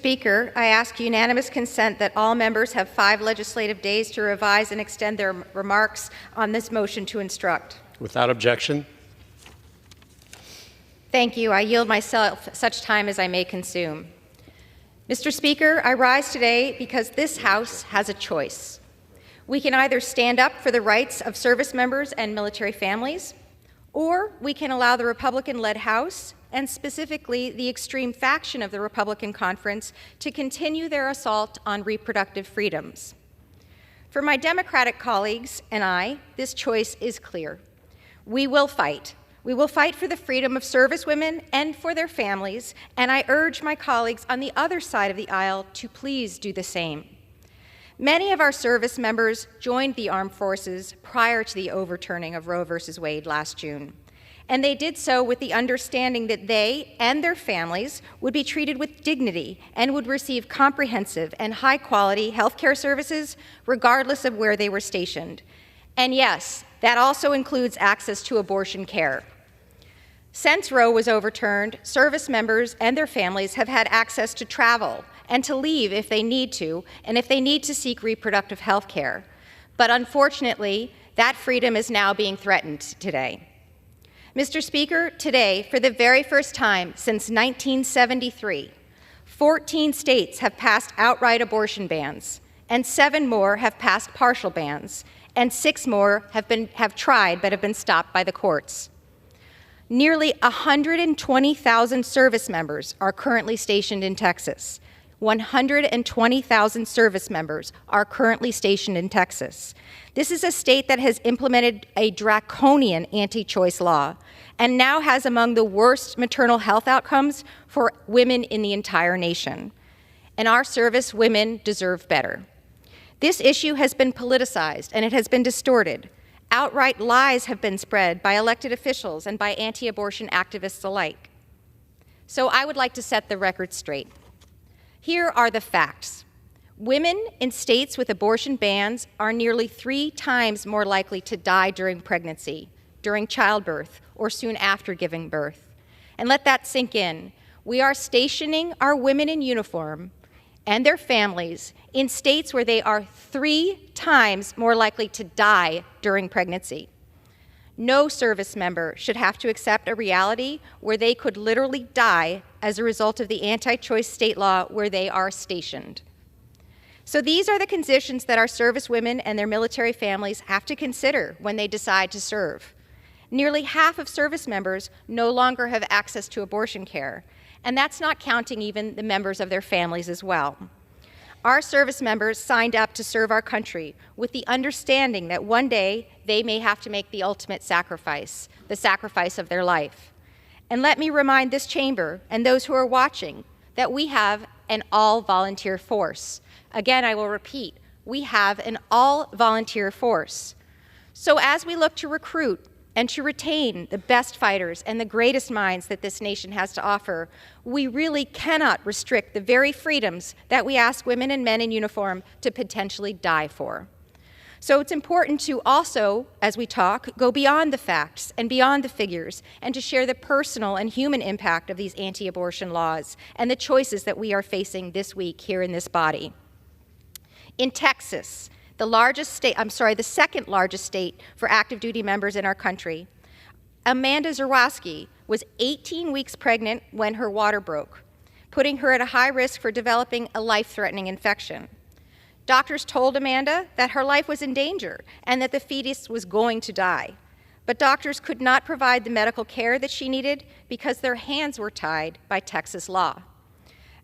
Speaker, I ask unanimous consent that all members have 5 legislative days to revise and extend their remarks on this motion to instruct. Without objection. Thank you. I yield myself such time as I may consume. Mr. Speaker, I rise today because this House has a choice. We can either stand up for the rights of service members and military families, or we can allow the Republican-led House, and specifically the extreme faction of the Republican conference, to continue their assault on reproductive freedoms. For my Democratic colleagues and I, this choice is clear. We will fight. We will fight for the freedom of servicewomen and for their families, and I urge my colleagues on the other side of the aisle to please do the same. Many of our service members joined the armed forces prior to the overturning of Roe v. Wade last June, and they did so with the understanding that they and their families would be treated with dignity and would receive comprehensive and high-quality health care services regardless of where they were stationed. And yes, that also includes access to abortion care. Since Roe was overturned, service members and their families have had access to travel and to leave if they need to, and if they need to seek reproductive health care. But unfortunately, that freedom is now being threatened today. Mr. Speaker, today, for the very first time since 1973, 14 states have passed outright abortion bans, and 7 more have passed partial bans, and 6 more have tried but have been stopped by the courts. Nearly 120,000 service members are currently stationed in Texas. 120,000 service members are currently stationed in Texas. This is a state that has implemented a draconian anti-choice law and now has among the worst maternal health outcomes for women in the entire nation. And our service women deserve better. This issue has been politicized and it has been distorted. Outright lies have been spread by elected officials and by anti-abortion activists alike. So I would like to set the record straight. Here are the facts. Women in states with abortion bans are nearly 3 times more likely to die during pregnancy, during childbirth, or soon after giving birth. And let that sink in. We are stationing our women in uniform and their families in states where they are 3 times more likely to die during pregnancy. No service member should have to accept a reality where they could literally die as a result of the anti-choice state law where they are stationed. So these are the conditions that our service women and their military families have to consider when they decide to serve. Nearly half of service members no longer have access to abortion care, and that's not counting even the members of their families as well. Our service members signed up to serve our country with the understanding that one day they may have to make the ultimate sacrifice, the sacrifice of their life. And let me remind this chamber and those who are watching that we have an all-volunteer force. Again, I will repeat, we have an all-volunteer force. So as we look to recruit and to retain the best fighters and the greatest minds that this nation has to offer, we really cannot restrict the very freedoms that we ask women and men in uniform to potentially die for. So it's important to also, as we talk, go beyond the facts and beyond the figures and to share the personal and human impact of these anti-abortion laws and the choices that we are facing this week here in this body. In Texas, the second largest state for active duty members in our country, Amanda Zerwoski was 18 weeks pregnant when her water broke, putting her at a high risk for developing a life-threatening infection. Doctors told Amanda that her life was in danger and that the fetus was going to die. But doctors could not provide the medical care that she needed because their hands were tied by Texas law.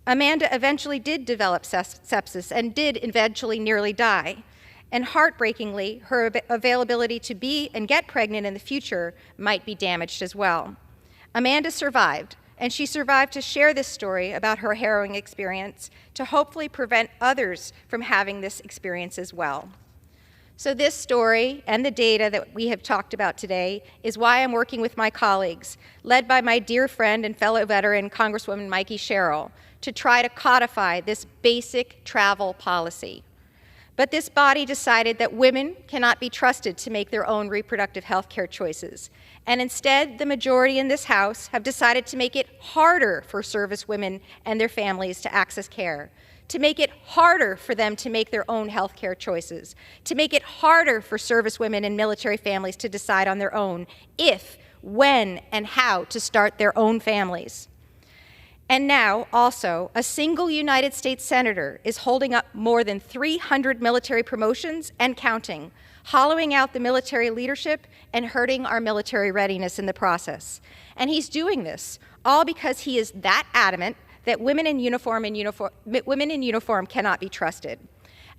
Amanda eventually did develop sepsis and did eventually nearly die. And heartbreakingly, her availability to be and get pregnant in the future might be damaged as well. Amanda survived, and she survived to share this story about her harrowing experience to hopefully prevent others from having this experience as well. So this story and the data that we have talked about today is why I'm working with my colleagues, led by my dear friend and fellow veteran, Congresswoman Mikey Sherrill, to try to codify this basic travel policy. But this body decided that women cannot be trusted to make their own reproductive health care choices. And instead, the majority in this House have decided to make it harder for service women and their families to access care, to make it harder for them to make their own health care choices, to make it harder for service women and military families to decide on their own if, when, and how to start their own families. And now, also, a single United States senator is holding up more than 300 military promotions and counting, hollowing out the military leadership and hurting our military readiness in the process. And he's doing this all because he is that adamant that women in uniform cannot be trusted.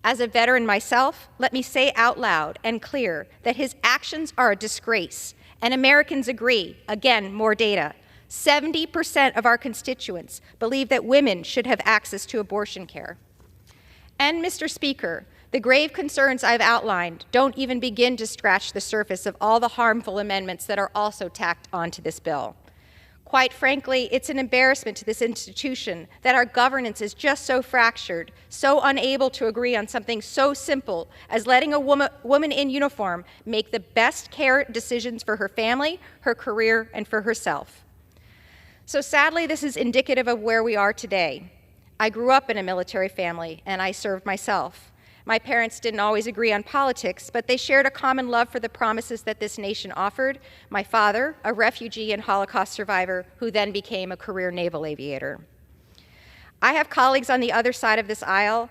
As a veteran myself, let me say out loud and clear that his actions are a disgrace, and Americans agree. Again, more data. 70% of our constituents believe that women should have access to abortion care. And, Mr. Speaker, the grave concerns I've outlined don't even begin to scratch the surface of all the harmful amendments that are also tacked onto this bill. Quite frankly, it's an embarrassment to this institution that our governance is just so fractured, so unable to agree on something so simple as letting a woman in uniform make the best care decisions for her family, her career, and for herself. So sadly, this is indicative of where we are today. I grew up in a military family, and I served myself. My parents didn't always agree on politics, but they shared a common love for the promises that this nation offered. My father, a refugee and Holocaust survivor, who then became a career naval aviator. I have colleagues on the other side of this aisle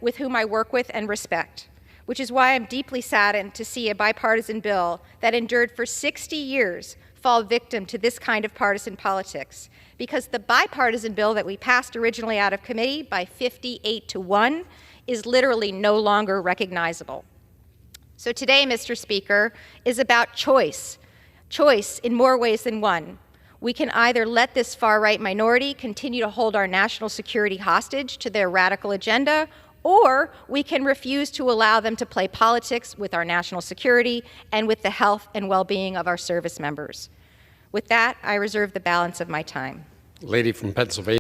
with whom I work with and respect, which is why I'm deeply saddened to see a bipartisan bill that endured for 60 years fall victim to this kind of partisan politics, because the bipartisan bill that we passed originally out of committee by 58-1 is literally no longer recognizable. So today, Mr. Speaker, is about choice in more ways than one. We can either let this far-right minority continue to hold our national security hostage to their radical agenda, or we can refuse to allow them to play politics with our national security and with the health and well-being of our service members. With that, I reserve the balance of my time. Lady from Pennsylvania.